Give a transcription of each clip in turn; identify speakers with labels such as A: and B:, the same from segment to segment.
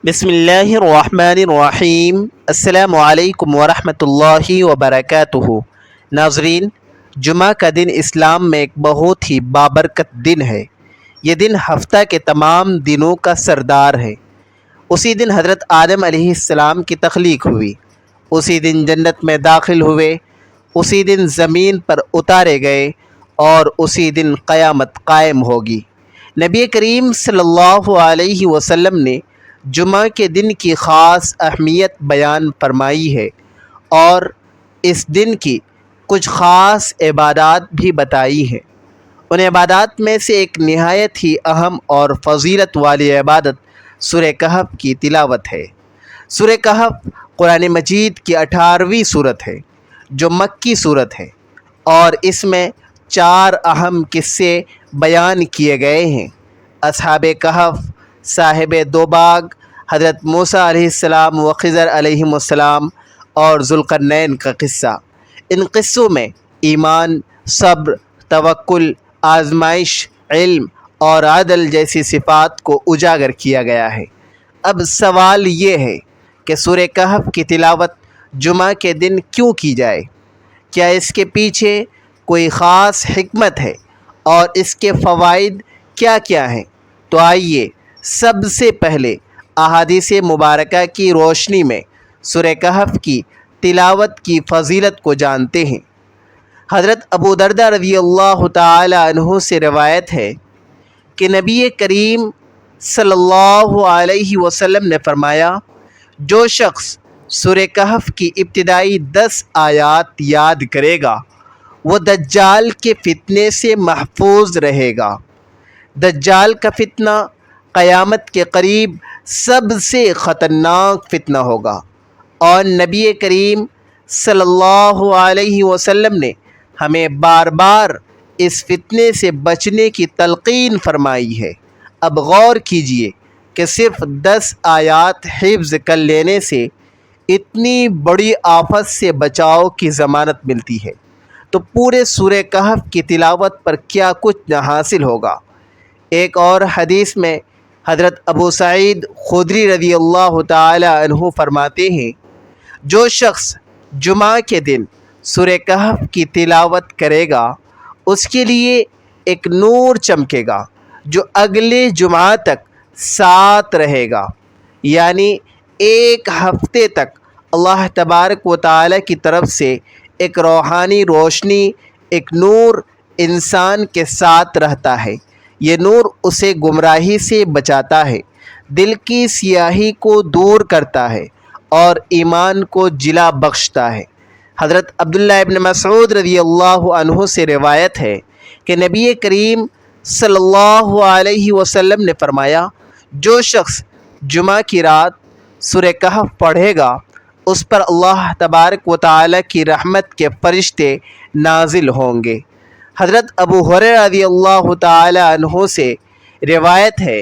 A: بسم اللہ الرحمن الرحیم۔ السلام علیکم ورحمۃ اللہ وبرکاتہ۔ ناظرین، جمعہ کا دن اسلام میں ایک بہت ہی بابرکت دن ہے۔ یہ دن ہفتہ کے تمام دنوں کا سردار ہے۔ اسی دن حضرت آدم علیہ السلام کی تخلیق ہوئی، اسی دن جنت میں داخل ہوئے، اسی دن زمین پر اتارے گئے اور اسی دن قیامت قائم ہوگی۔ نبی کریم صلی اللہ علیہ وسلم نے جمعہ کے دن کی خاص اہمیت بیان فرمائی ہے اور اس دن کی کچھ خاص عبادات بھی بتائی ہیں۔ ان عبادات میں سے ایک نہایت ہی اہم اور فضیلت والی عبادت سورہ کہف کی تلاوت ہے۔ سورہ کہف قرآن مجید کی 18ویں سورت ہے جو مکی سورت ہے، اور اس میں 4 اہم قصے بیان کیے گئے ہیں۔ اصحاب کہف، صاحب دو باغ، حضرت موسیٰ علیہ السلام و خضر علیہ السلام اور ذوالقرنین کا قصہ۔ ان قصوں میں ایمان، صبر، توکل، آزمائش، علم اور عدل جیسی صفات کو اجاگر کیا گیا ہے۔ اب سوال یہ ہے کہ سورہ کہف کی تلاوت جمعہ کے دن کیوں کی جائے؟ کیا اس کے پیچھے کوئی خاص حکمت ہے اور اس کے فوائد کیا کیا ہیں؟ تو آئیے سب سے پہلے احادیث مبارکہ کی روشنی میں سورہ کہف کی تلاوت کی فضیلت کو جانتے ہیں۔ حضرت ابو دردہ رضی اللہ تعالی عنہ سے روایت ہے کہ نبی کریم صلی اللہ علیہ وسلم نے فرمایا، جو شخص سورہ کہف کی ابتدائی 10 آیات یاد کرے گا وہ دجال کے فتنے سے محفوظ رہے گا۔ دجال کا فتنہ قیامت کے قریب سب سے خطرناک فتنہ ہوگا، اور نبی کریم صلی اللہ علیہ وسلم نے ہمیں بار بار اس فتنے سے بچنے کی تلقین فرمائی ہے۔ اب غور کیجئے کہ صرف 10 آیات حفظ کر لینے سے اتنی بڑی آفت سے بچاؤ کی ضمانت ملتی ہے، تو پورے سورہ کہف کی تلاوت پر کیا کچھ نہ حاصل ہوگا۔ ایک اور حدیث میں حضرت ابو سعید خدری رضی اللہ تعالی عنہ فرماتے ہیں، جو شخص جمعہ کے دن سورہ کہف کی تلاوت کرے گا اس کے لیے ایک نور چمکے گا جو اگلے جمعہ تک ساتھ رہے گا، یعنی ایک ہفتے تک اللہ تبارک و تعالی کی طرف سے ایک روحانی روشنی، ایک نور انسان کے ساتھ رہتا ہے۔ یہ نور اسے گمراہی سے بچاتا ہے، دل کی سیاہی کو دور کرتا ہے اور ایمان کو جلا بخشتا ہے۔ حضرت عبداللہ ابن مسعود رضی اللہ عنہ سے روایت ہے کہ نبی کریم صلی اللہ علیہ وسلم نے فرمایا، جو شخص جمعہ کی رات سورہ کہف پڑھے گا اس پر اللہ تبارک و تعالی کی رحمت کے فرشتے نازل ہوں گے۔ حضرت ابو ہریرہ رضی اللہ تعالی عنہ سے روایت ہے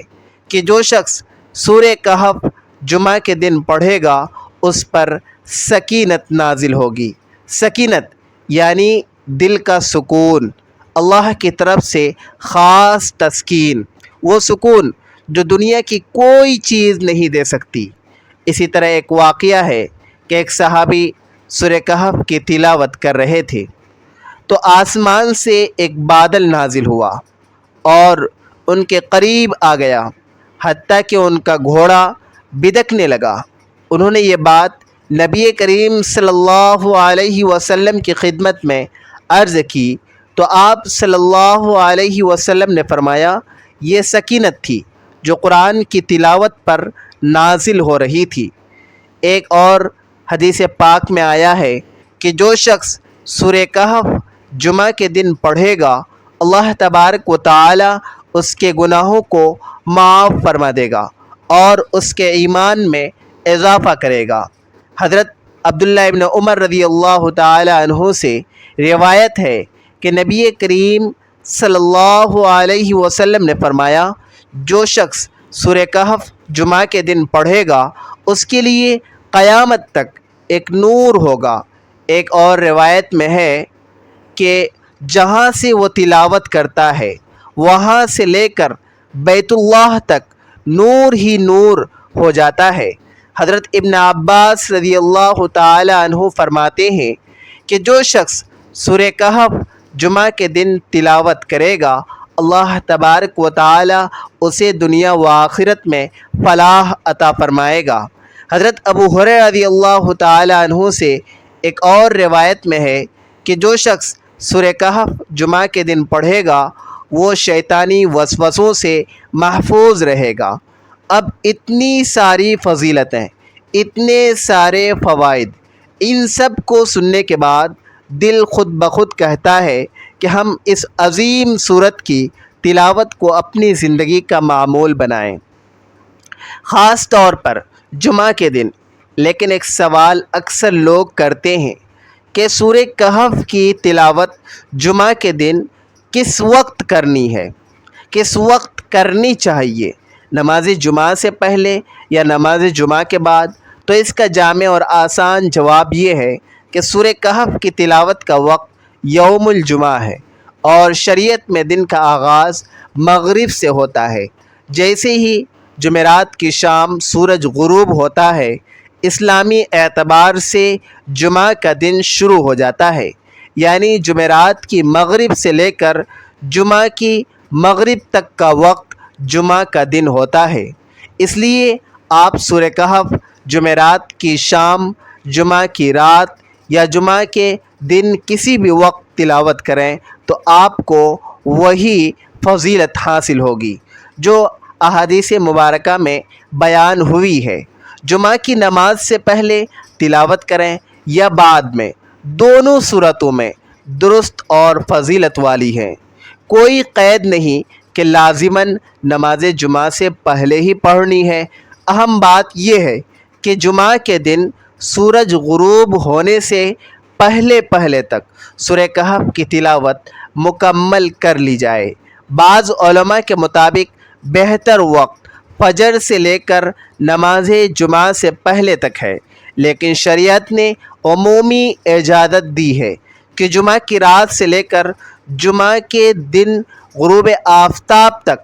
A: کہ جو شخص سورہ کہف جمعہ کے دن پڑھے گا اس پر سکینت نازل ہوگی۔ سکینت یعنی دل کا سکون، اللہ کی طرف سے خاص تسکین، وہ سکون جو دنیا کی کوئی چیز نہیں دے سکتی۔ اسی طرح ایک واقعہ ہے کہ ایک صحابی سورہ کہف کی تلاوت کر رہے تھے تو آسمان سے ایک بادل نازل ہوا اور ان کے قریب آ گیا، حتیٰ کہ ان کا گھوڑا بدکنے لگا۔ انہوں نے یہ بات نبی کریم صلی اللہ علیہ وسلم کی خدمت میں عرض کی تو آپ صلی اللہ علیہ وسلم نے فرمایا، یہ سکینت تھی جو قرآن کی تلاوت پر نازل ہو رہی تھی۔ ایک اور حدیث پاک میں آیا ہے کہ جو شخص سورہ کہف جمعہ کے دن پڑھے گا اللہ تبارک و تعالی اس کے گناہوں کو معاف فرما دے گا اور اس کے ایمان میں اضافہ کرے گا۔ حضرت عبداللہ ابن عمر رضی اللہ تعالی عنہ سے روایت ہے کہ نبی کریم صلی اللہ علیہ وسلم نے فرمایا، جو شخص سورہ کہف جمعہ کے دن پڑھے گا اس کے لیے قیامت تک ایک نور ہوگا۔ ایک اور روایت میں ہے کہ جہاں سے وہ تلاوت کرتا ہے وہاں سے لے کر بیت اللہ تک نور ہی نور ہو جاتا ہے۔ حضرت ابن عباس رضی اللہ تعالی عنہ فرماتے ہیں کہ جو شخص سورہ کہف جمعہ کے دن تلاوت کرے گا، اللہ تبارک و تعالی اسے دنیا و آخرت میں فلاح عطا فرمائے گا۔ حضرت ابو ہریرہ رضی اللہ تعالی عنہ سے ایک اور روایت میں ہے کہ جو شخص سورہ کہف جمعہ کے دن پڑھے گا وہ شیطانی وسوسوں سے محفوظ رہے گا۔ اب اتنی ساری فضیلتیں، اتنے سارے فوائد، ان سب کو سننے کے بعد دل خود بخود کہتا ہے کہ ہم اس عظیم سورت کی تلاوت کو اپنی زندگی کا معمول بنائیں، خاص طور پر جمعہ کے دن۔ لیکن ایک سوال اکثر لوگ کرتے ہیں کہ سورہ کہف کی تلاوت جمعہ کے دن کس وقت کرنی ہے، کس وقت کرنی چاہیے، نماز جمعہ سے پہلے یا نماز جمعہ کے بعد؟ تو اس کا جامع اور آسان جواب یہ ہے کہ سورہ کہف کی تلاوت کا وقت یوم الجمعہ ہے، اور شریعت میں دن کا آغاز مغرب سے ہوتا ہے۔ جیسے ہی جمعرات کی شام سورج غروب ہوتا ہے، اسلامی اعتبار سے جمعہ کا دن شروع ہو جاتا ہے، یعنی جمعرات کی مغرب سے لے کر جمعہ کی مغرب تک کا وقت جمعہ کا دن ہوتا ہے۔ اس لیے آپ سورہ کہف جمعرات کی شام، جمعہ کی رات یا جمعہ کے دن کسی بھی وقت تلاوت کریں تو آپ کو وہی فضیلت حاصل ہوگی جو احادیث مبارکہ میں بیان ہوئی ہے۔ جمعہ کی نماز سے پہلے تلاوت کریں یا بعد میں، دونوں صورتوں میں درست اور فضیلت والی ہیں۔ کوئی قید نہیں کہ لازماً نماز جمعہ سے پہلے ہی پڑھنی ہے۔ اہم بات یہ ہے کہ جمعہ کے دن سورج غروب ہونے سے پہلے تک سورہ کہف کی تلاوت مکمل کر لی جائے۔ بعض علماء کے مطابق بہتر وقت فجر سے لے کر نماز جمعہ سے پہلے تک ہے، لیکن شریعت نے عمومی اجازت دی ہے کہ جمعہ کی رات سے لے کر جمعہ کے دن غروب آفتاب تک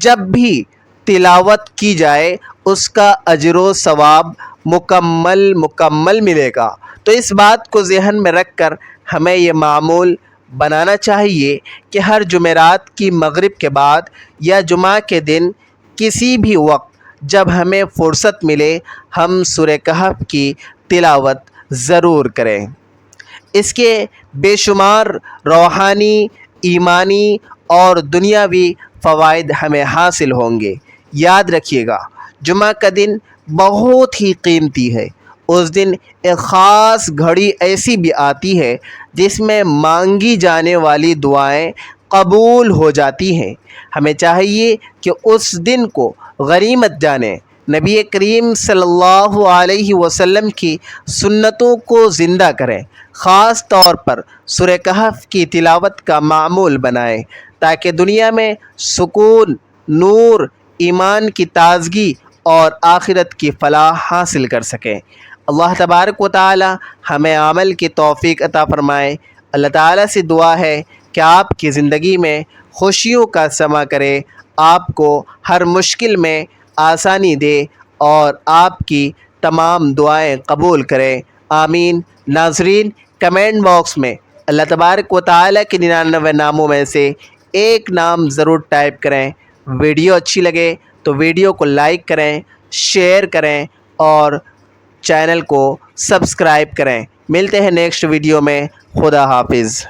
A: جب بھی تلاوت کی جائے اس کا اجر و ثواب مکمل ملے گا۔ تو اس بات کو ذہن میں رکھ کر ہمیں یہ معمول بنانا چاہیے کہ ہر جمعرات کی مغرب کے بعد یا جمعہ کے دن کسی بھی وقت جب ہمیں فرصت ملے ہم سورہ کہف کی تلاوت ضرور کریں۔ اس کے بے شمار روحانی، ایمانی اور دنیاوی فوائد ہمیں حاصل ہوں گے۔ یاد رکھیے گا، جمعہ کا دن بہت ہی قیمتی ہے۔ اس دن ایک خاص گھڑی ایسی بھی آتی ہے جس میں مانگی جانے والی دعائیں قبول ہو جاتی ہیں۔ ہمیں چاہیے کہ اس دن کو غنیمت جانیں، نبی کریم صلی اللہ علیہ وسلم کی سنتوں کو زندہ کریں، خاص طور پر سورہ کہف کی تلاوت کا معمول بنائیں تاکہ دنیا میں سکون، نور، ایمان کی تازگی اور آخرت کی فلاح حاصل کر سکیں۔ اللہ تبارک و تعالی ہمیں عمل کی توفیق عطا فرمائے۔ اللہ تعالیٰ سے دعا ہے کہ آپ کی زندگی میں خوشیوں کا سماں کرے، آپ کو ہر مشکل میں آسانی دے اور آپ کی تمام دعائیں قبول کرے۔ آمین۔ ناظرین، کمنٹ باکس میں اللہ تبارک و تعالیٰ کے 99 ناموں میں سے ایک نام ضرور ٹائپ کریں۔ ویڈیو اچھی لگے تو ویڈیو کو لائک کریں، شیئر کریں اور چینل کو سبسکرائب کریں۔ ملتے ہیں نیکسٹ ویڈیو میں۔ خدا حافظ۔